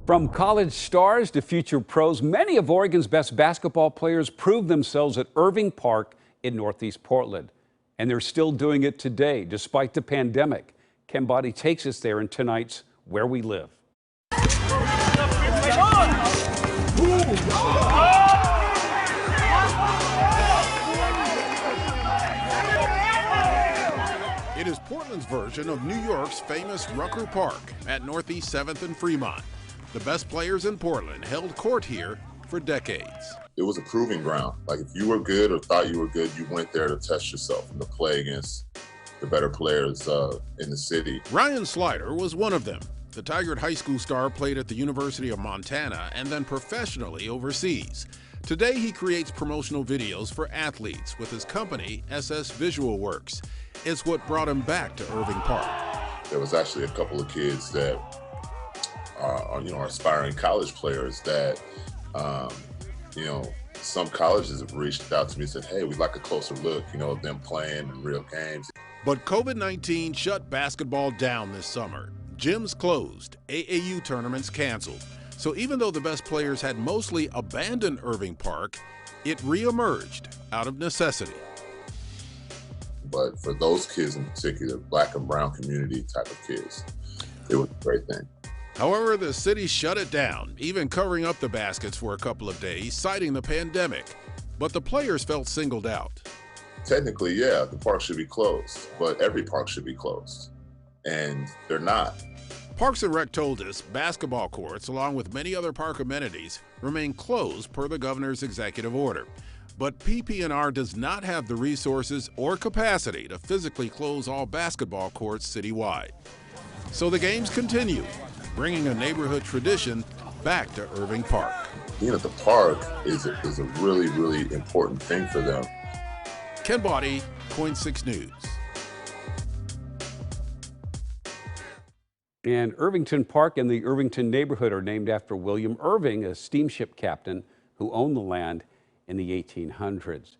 From college stars to future pros, many of Oregon's best basketball players proved themselves at Irving Park in Northeast Portland. And they're still doing it today, despite the pandemic. Ken Body takes us there in tonight's Where We Live. It is Portland's version of New York's famous Rucker Park at Northeast 7th and Fremont. The best players in Portland held court here for decades. It was a proving ground. Like, if you were good or thought you were good, you went there to test yourself and to play against the better players in the city. Ryan Slider was one of them. The Tigard High School star played at the University of Montana and then professionally overseas. Today, he creates promotional videos for athletes with his company, SS Visual Works. It's what brought him back to Irving Park. There was actually a couple of kids that are aspiring college players that, some colleges have reached out to me and said, hey, we'd like a closer look, of them playing in real games. But COVID-19 shut basketball down this summer. Gyms closed, AAU tournaments canceled. So even though the best players had mostly abandoned Irving Park, it reemerged out of necessity. But for those kids in particular, black and brown community type of kids, it was a great thing. However, the city shut it down, even covering up the baskets for a couple of days, citing the pandemic. But the players felt singled out. Technically, yeah, the park should be closed, but every park should be closed, and they're not. Parks and Rec told us basketball courts, along with many other park amenities, remain closed per the governor's executive order. But PP&R does not have the resources or capacity to physically close all basketball courts citywide. So the games continue, bringing a neighborhood tradition back to Irving Park. Being at the park is a really, really important thing for them. Ken Body, Point 6 News. And Irvington Park and the Irvington neighborhood are named after William Irving, a steamship captain who owned the land in the 1800s.